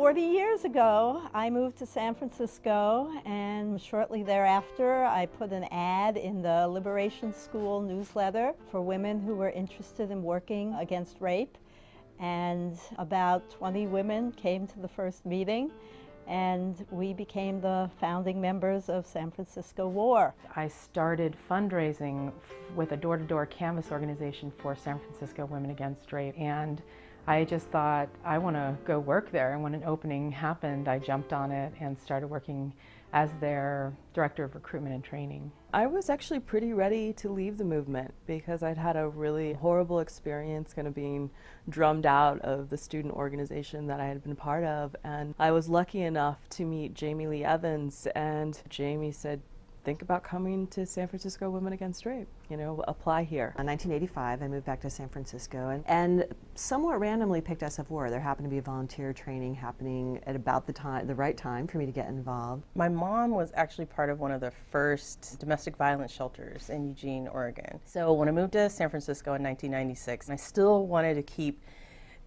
40 years ago, I moved to San Francisco, and shortly thereafter, I put an ad in the Liberation School newsletter for women who were interested in working against rape. And about 20 women came to the first meeting, and we became the founding members of San Francisco SFWAR. I started fundraising with a door-to-door canvas organization for San Francisco Women Against Rape, and I just thought, I want to go work there. And when an opening happened, I jumped on it and started working as their director of recruitment and training. I was actually pretty ready to leave the movement because I'd had a really horrible experience kind of being drummed out of the student organization that I had been part of. And I was lucky enough to meet Jamie Lee Evans, and Jamie said, think about coming to San Francisco Women Against Rape, apply here. In 1985, I moved back to San Francisco and somewhat randomly picked SFWAR. There happened to be a volunteer training happening at about the right time for me to get involved. My mom was actually part of one of the first domestic violence shelters in Eugene, Oregon. So when I moved to San Francisco in 1996, I still wanted to keep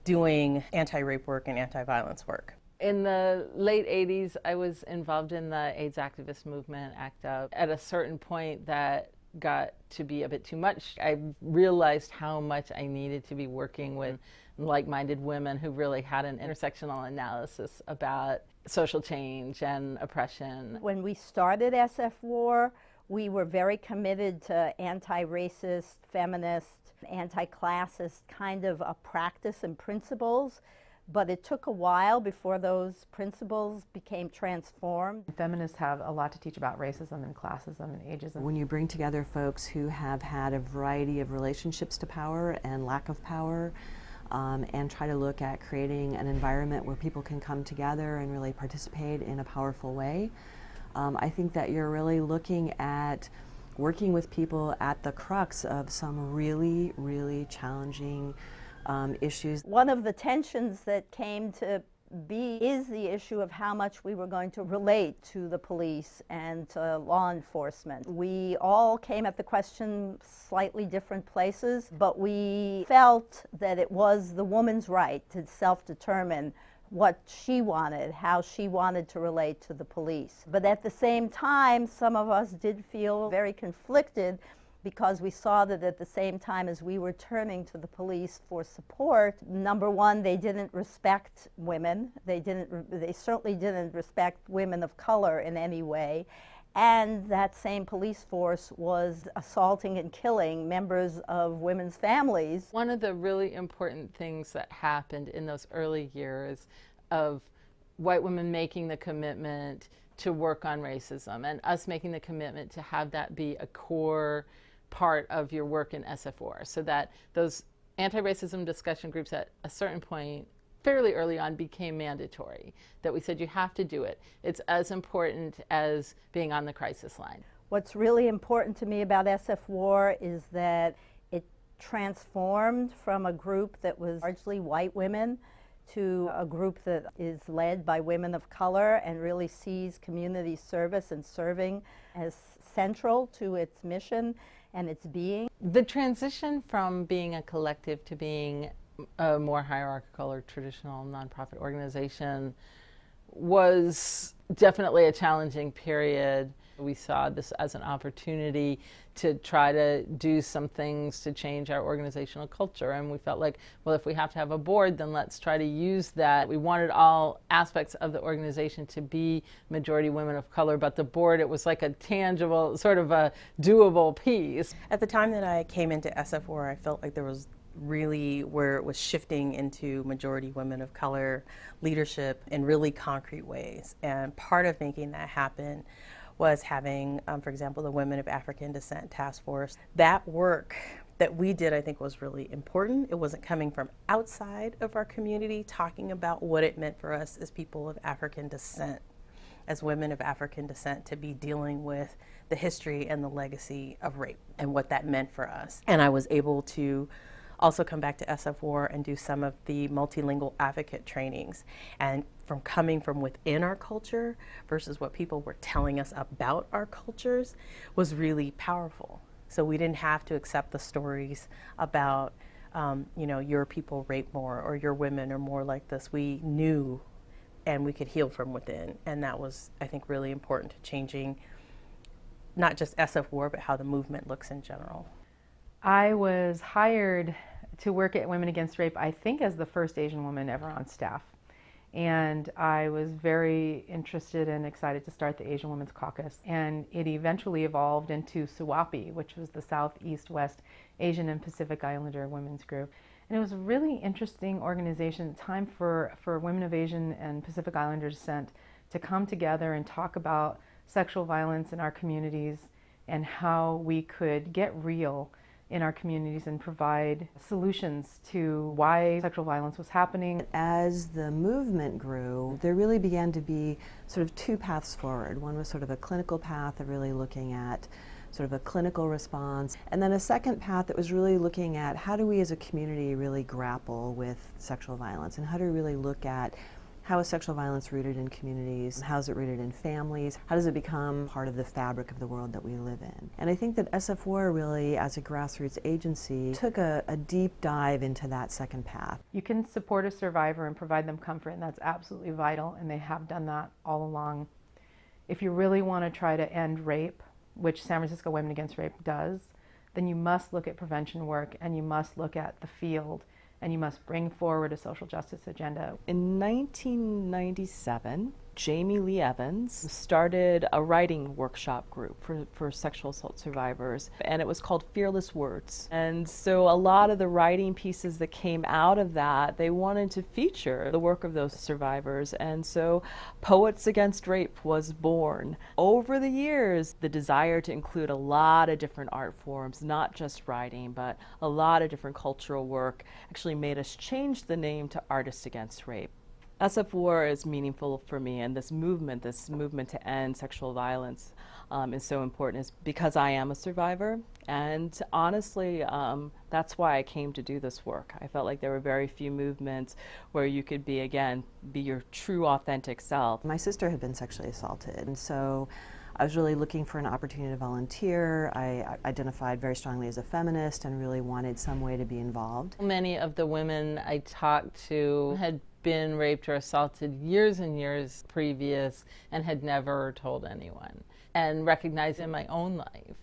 doing anti-rape work and anti-violence work. In the late 80s, I was involved in the AIDS activist movement, ACT UP. At a certain point, that got to be a bit too much. I realized how much I needed to be working with like-minded women who really had an intersectional analysis about social change and oppression. When we started SFWAR, we were very committed to anti-racist, feminist, anti-classist kind of a practice and principles. But it took a while before those principles became transformed. Feminists have a lot to teach about racism and classism and ageism. When you bring together folks who have had a variety of relationships to power and lack of power, and try to look at creating an environment where people can come together and really participate in a powerful way, I think that you're really looking at working with people at the crux of some really, really challenging issues. One of the tensions that came to be is the issue of how much we were going to relate to the police and to law enforcement. We all came at the question slightly different places, but we felt that it was the woman's right to self-determine what she wanted, how she wanted to relate to the police. But at the same time, some of us did feel very conflicted because we saw that at the same time as we were turning to the police for support, number one, they didn't respect women. They certainly didn't respect women of color in any way. And that same police force was assaulting and killing members of women's families. One of the really important things that happened in those early years of white women making the commitment to work on racism and us making the commitment to have that be a core part of your work in SFWAR, so that those anti-racism discussion groups at a certain point fairly early on became mandatory, that we said you have to do it. It's as important as being on the crisis line. What's really important to me about SFWAR is that it transformed from a group that was largely white women to a group that is led by women of color and really sees community service and serving as central to its mission and its being. The transition from being a collective to being a more hierarchical or traditional nonprofit organization was definitely a challenging period. We saw this as an opportunity to try to do some things to change our organizational culture, and we felt like, well, if we have to have a board, then let's try to use that. We wanted all aspects of the organization to be majority women of color, but the board, it was like a tangible, sort of a doable piece. At the time that I came into SFWAR, I felt like there was really where it was shifting into majority women of color leadership in really concrete ways. And part of making that happen was having, for example, the Women of African Descent Task Force. That work that we did, I think, was really important. It wasn't coming from outside of our community, talking about what it meant for us as people of African descent, as women of African descent, to be dealing with the history and the legacy of rape and what that meant for us. And I was able to also come back to SFWAR and do some of the multilingual advocate trainings. And from coming from within our culture versus what people were telling us about our cultures was really powerful. So we didn't have to accept the stories about, your people rape more or your women are more like this. We knew and we could heal from within. And that was, I think, really important to changing not just SFWAR, but how the movement looks in general. I was hired to work at Women Against Rape, I think, as the first Asian woman ever on staff. And I was very interested and excited to start the Asian Women's Caucus. And it eventually evolved into SWAPI, which was the Southeast West Asian and Pacific Islander Women's Group. And it was a really interesting organization, time for women of Asian and Pacific Islander descent to come together and talk about sexual violence in our communities and how we could get real in our communities and provide solutions to why sexual violence was happening. As the movement grew, there really began to be sort of two paths forward. One was sort of a clinical path of really looking at sort of a clinical response, and then a second path that was really looking at how do we as a community really grapple with sexual violence, and how do we really look at how is sexual violence rooted in communities? How is it rooted in families? How does it become part of the fabric of the world that we live in? And I think that SFWAR really, as a grassroots agency, took a deep dive into that second path. You can support a survivor and provide them comfort, and that's absolutely vital, and they have done that all along. If you really want to try to end rape, which San Francisco Women Against Rape does, then you must look at prevention work, and you must look at the field, and you must bring forward a social justice agenda. In 1997, Jamie Lee Evans started a writing workshop group for sexual assault survivors, and it was called Fearless Words. And so a lot of the writing pieces that came out of that, they wanted to feature the work of those survivors, and so Poets Against Rape was born. Over the years, the desire to include a lot of different art forms, not just writing, but a lot of different cultural work, actually made us change the name to Artists Against Rape. SFWAR is meaningful for me, and this movement to end sexual violence is so important, is because I am a survivor, and honestly, that's why I came to do this work. I felt like there were very few movements where you could be your true, authentic self. My sister had been sexually assaulted, and so I was really looking for an opportunity to volunteer. I identified very strongly as a feminist and really wanted some way to be involved. Many of the women I talked to had been raped or assaulted years and years previous and had never told anyone. And recognized in my own life,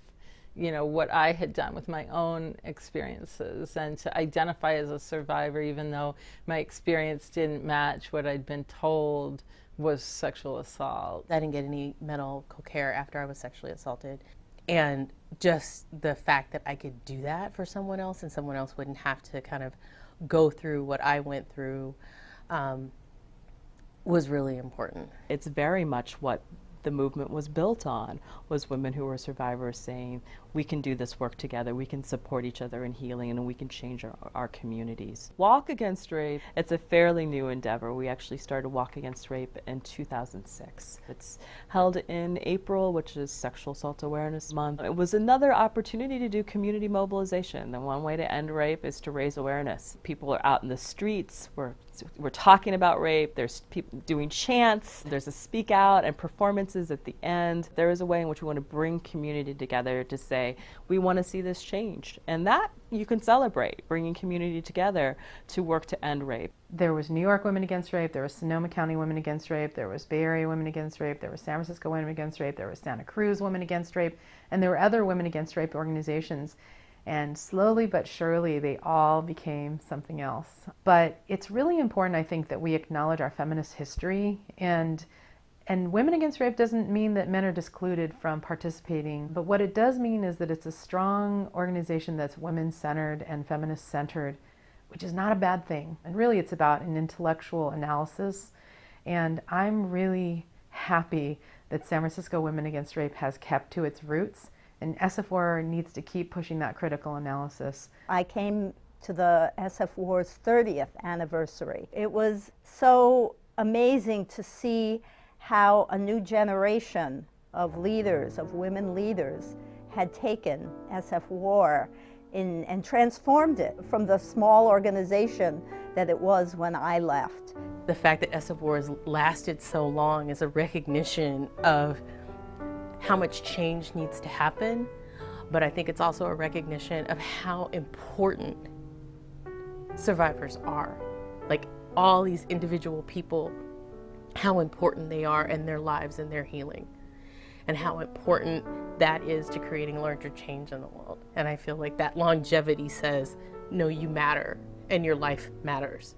what I had done with my own experiences, and to identify as a survivor even though my experience didn't match what I'd been told was sexual assault. I didn't get any medical care after I was sexually assaulted. And just the fact that I could do that for someone else and someone else wouldn't have to kind of go through what I went through was really important. It's very much what the movement was built on, was women who were survivors saying, we can do this work together, we can support each other in healing, and we can change our communities. Walk Against Rape, it's a fairly new endeavor. We actually started Walk Against Rape in 2006. It's held in April, which is Sexual Assault Awareness Month. It was another opportunity to do community mobilization. The one way to end rape is to raise awareness. People are out in the streets, we're talking about rape, there's people doing chants, there's a speak out and performances at the end. There is a way in which we want to bring community together to say, we want to see this changed. And that you can celebrate, bringing community together to work to end rape. There was New York Women Against Rape, there was Sonoma County Women Against Rape, there was Bay Area Women Against Rape, there was San Francisco Women Against Rape, there was Santa Cruz Women Against Rape, and there were other Women Against Rape organizations. And slowly but surely, they all became something else. But it's really important, I think, that we acknowledge our feminist history. And Women Against Rape doesn't mean that men are discluded from participating. But what it does mean is that it's a strong organization that's women-centered and feminist-centered, which is not a bad thing. And really, it's about an intellectual analysis. And I'm really happy that San Francisco Women Against Rape has kept to its roots. And SFWAR needs to keep pushing that critical analysis. I came to the SFWAR's 30th anniversary. It was so amazing to see how a new generation of leaders, of women leaders, had taken SFWAR and transformed it from the small organization that it was when I left. The fact that SFWAR has lasted so long is a recognition of how much change needs to happen, but I think it's also a recognition of how important survivors are. Like, all these individual people how important they are in their lives and their healing, and how important that is to creating larger change in the world. And I feel like that longevity says, no, you matter and your life matters.